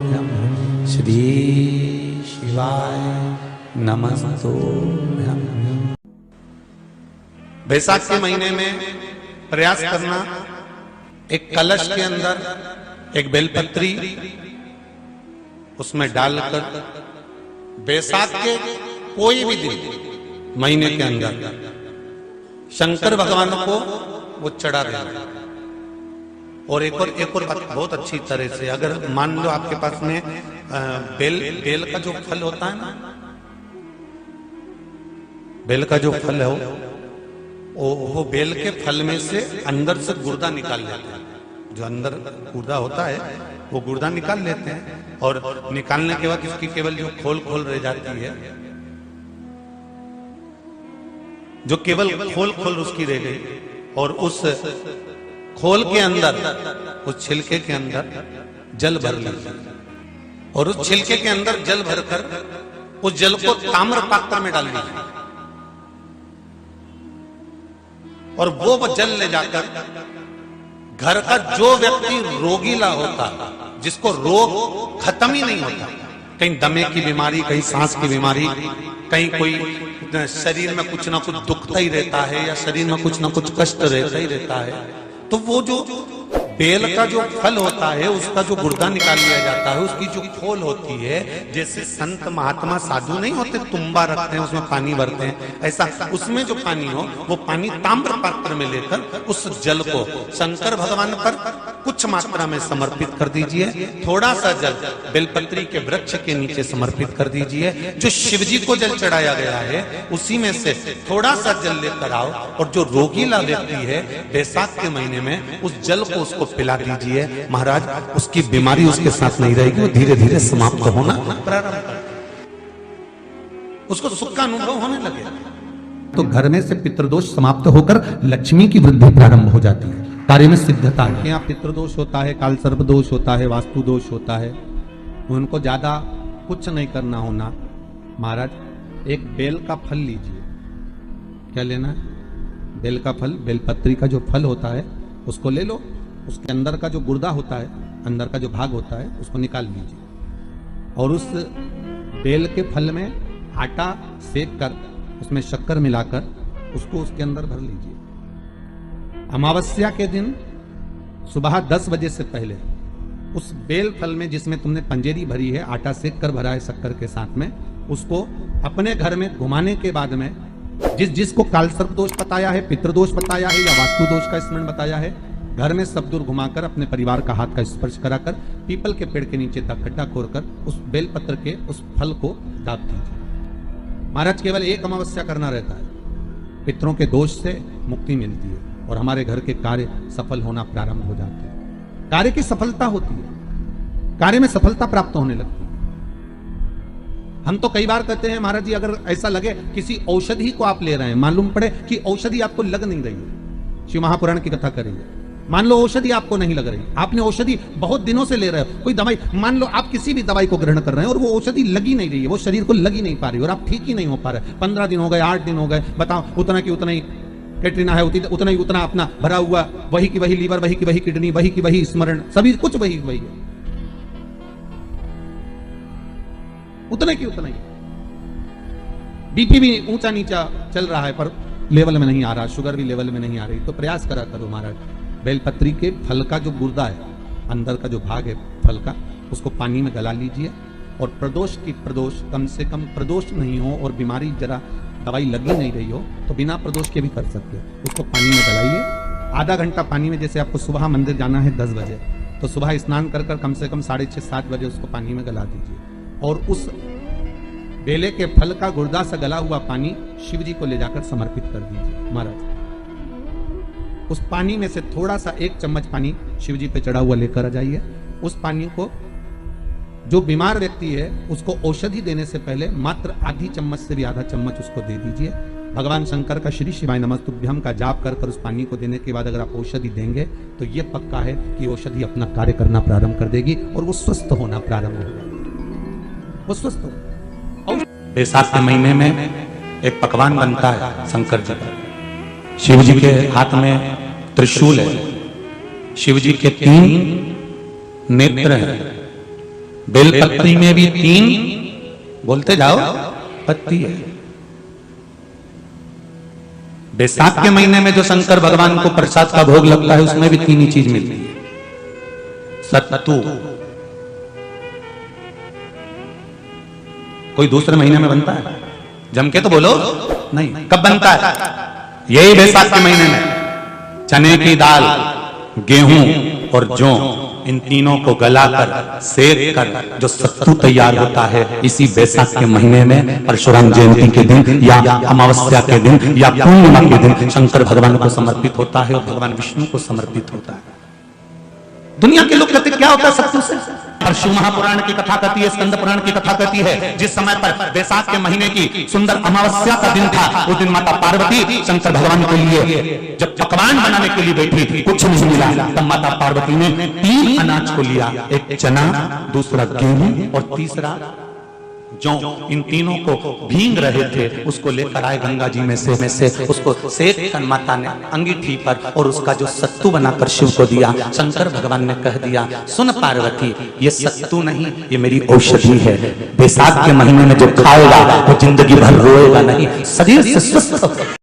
श्री शिवाय नमस्तुभ्यं। बैसाख के महीने में प्रयास करना, एक कलश के अंदर एक बेलपत्री उसमें डालकर बैसाख के कोई भी दिन महीने के अंदर शंकर भगवान को वो चढ़ा देना। और एक और बात बहुत अच्छी तरह से, अगर मान लो आपके पास में बेल का जो फल होता है ना, बेल का जो फल है वो बेल के फल में से अंदर से गुर्दा निकाल लेते हैं। जो अंदर गुर्दा होता है वो गुर्दा निकाल लेते हैं और निकालने के बाद इसकी केवल जो खोल रह जाती है, जो केवल खोल उसकी रह गई, और उस खोल के अंदर, उस छिलके के अंदर जल भर लीजिए और उस छिलके के अंदर जल भरकर उस जल को ताम्र पात्र में डाल दीजिए और वो जल ले जाकर घर का जो व्यक्ति रोगीला होता, जिसको रोग खत्म ही नहीं होता, कहीं दमे की बीमारी, कहीं सांस की बीमारी, कहीं कोई शरीर में कुछ ना कुछ दुखता ही रहता है या शरीर में कुछ ना कुछ कष्ट रहता ही रहता है, तो वो जो बेल का जो फल होता है उसका जो गुर्दा निकाल लिया जाता है, उसकी जो खोल होती है, जैसे संत महात्मा साधु नहीं होते तुम्बा रखते हैं उसमें पानी भरते हैं, ऐसा उसमें जो पानी हो वो पानी ताम्र पात्र में लेकर उस जल को शंकर भगवान पर कुछ मात्रा में समर्पित कर दीजिए। थोड़ा सा जल बेलपत्री के वृक्ष के नीचे समर्पित कर दीजिए। जो शिव जी को जल चढ़ाया गया है उसी में से थोड़ा सा जल लेकर आओ और जो रोगीला व्यक्ति है बैसाख के महीने में उस जल को उसको पिला दीजिए। महाराज उसकी बीमारी उसके साथ नहीं रहेगी, वो धीरे धीरे समाप्त होना प्रारंभ कर, उसको सुख का अनुभव होने लगे तो घर में से पितृदोष समाप्त होकर लक्ष्मी की वृद्धि प्रारंभ हो जाती है, कार्य में सिद्धता है। यहाँ पितृदोष होता है, काल सर्प दोष होता है, वास्तु दोष होता है, उनको ज्यादा कुछ नहीं करना होना। महाराज एक बेल का फल लीजिए। क्या लेना है? बेल का फल, बेलपत्री का जो फल होता है उसको ले लो, उसके अंदर का जो गुर्दा होता है, अंदर का जो भाग होता है उसको निकाल लीजिए और उस बेल के फल में आटा सेक कर उसमें शक्कर मिलाकर उसको उसके अंदर भर लीजिए। अमावस्या के दिन सुबह 10 बजे से पहले उस बेल फल में जिसमें तुमने पंजेरी भरी है, आटा सेक कर भरा है शक्कर के साथ में, उसको अपने घर में घुमाने के बाद में जिसको काल सर्प दोष बताया है, पितृदोष बताया है या वास्तु दोष का स्मरण बताया है, घर में सब दूर घुमाकर अपने परिवार का हाथ का स्पर्श कराकर पीपल के पेड़ के नीचे तक गड्ढा खोदकर उस बेलपत्र के उस फल को दाब दीजिए। महाराज केवल एक अमावस्या करना रहता है, पितरों के दोष से मुक्ति मिलती है और हमारे घर के कार्य सफल होना प्रारंभ हो जाते हैं। कार्य की सफलता होती है, कार्य में सफलता प्राप्त होने लगती है। हम तो कई बार कहते हैं महाराज जी, अगर ऐसा लगे किसी औषधि को आप ले रहे हैं, मालूम पड़े कि औषधि आपको लग नहीं रही है, शिव महापुराण की कथा करेंगे, मान लो औषधि आपको नहीं लग रही, आपने औषधि बहुत दिनों से ले रहे हो, कोई दवाई, मान लो आप किसी भी दवाई को ग्रहण कर रहे हैं और वो औषधि लगी नहीं रही है, वो शरीर को लगी नहीं पा रही और आप ठीक ही नहीं हो पा रहे, 15 दिन हो गए, 8 दिन हो गए, बताओ, उतना की उतना ही कैटरीना है, उतना ही उतना अपना भरा हुआ, वही की वही लीवर, वही की वही किडनी, वही की वही स्मरण, सभी कुछ वही है, उतना की उतना ही। बीपी भी ऊंचा नीचा चल रहा है पर लेवल में नहीं आ रहा, शुगर भी लेवल में नहीं आ रही, तो प्रयास करा करो महाराज, बेलपत्री के फल का जो गुर्दा है, अंदर का जो भाग है फल का, उसको पानी में गला लीजिए और प्रदोष कम से कम प्रदोष नहीं हो और बीमारी जरा दवाई लगी नहीं रही हो तो बिना प्रदोष के भी कर सकते हो, उसको पानी में गलाइए। आधा घंटा पानी में, जैसे आपको सुबह मंदिर जाना है 10 बजे, तो सुबह स्नान कर कम से कम 6:30-7 बजे उसको पानी में गला दीजिए और उस बेले के फल का गुर्दा से गला हुआ पानी शिव जी को ले जाकर समर्पित कर दीजिए। महाराज उस पानी में से थोड़ा सा 1 चम्मच पानी शिव जी पे चढ़ा हुआ लेकर आ जाइए। उस पानी को जो बीमार व्यक्ति है उसको औषधि देने से पहले मात्र आधी चम्मच से भी आधा चम्मच उसको दे दीजिए। भगवान शंकर का श्री शिवाय नमस्तुभ्यम का जाप कर उस पानी को देने के बाद अगर आप औषधि देंगे तो ये पक्का है कि औषधि अपना कार्य करना प्रारंभ कर देगी और वो स्वस्थ होना प्रारंभ हो जाएगी, वो स्वस्थ हो। बैसाख के महीने में एक पकवान बनता है शंकर जी का, शिव जी के हाथ में त्रिशूल है, शिव जी के 3 नेत्र हैं बेलपत्री में भी 3, बोलते जाओ, पत्ती है। बैसाख के महीने में जो शंकर भगवान को प्रसाद का भोग लगता है उसमें भी 3 ही चीज मिलती है। सत्तू कोई दूसरे महीने में बनता है? जम के तो बोलो नहीं। कब बनता है? यही बैसाख के महीने में। चने की दाल, गेहूं और जौ, इन तीनों को गलाकर सेक कर जो सत्तू तैयार होता है, इसी बैसाख के महीने में परशुराम जयंती के दिन या अमावस्या के दिन या पूर्णिमा के दिन शंकर भगवान को समर्पित होता है और भगवान विष्णु को समर्पित होता है। दुनिया के लोग कहते क्या होता है सत्तू से? परशु महापुराण की कथा कहती है, स्कंद पुराण की कथा कहती है, जिस समय पर बैसाख के महीने की सुंदर अमावस्या का दिन था, उस दिन माता पार्वती शंकर भगवान के लिए जब पकवान बनाने के लिए बैठी, कुछ नहीं मिला, तब माता पार्वती ने 3 अनाज को लिया, एक चना, दूसरा गेहूं और तीसरा जौ। इन तीनों को भींग रहे थे, उसको लेकर आए गंगा जी में से उसको सेक कर माता ने अंगीठी पर और उसका जो सत्तू बनाकर शिव को दिया। शंकर भगवान ने कह दिया, सुन पार्वती, ये सत्तू नहीं, ये मेरी औषधि है। बैसाख के महीने में जो खाएगा वो जिंदगी भर रोएगा नहीं, शरीर से स्वस्थ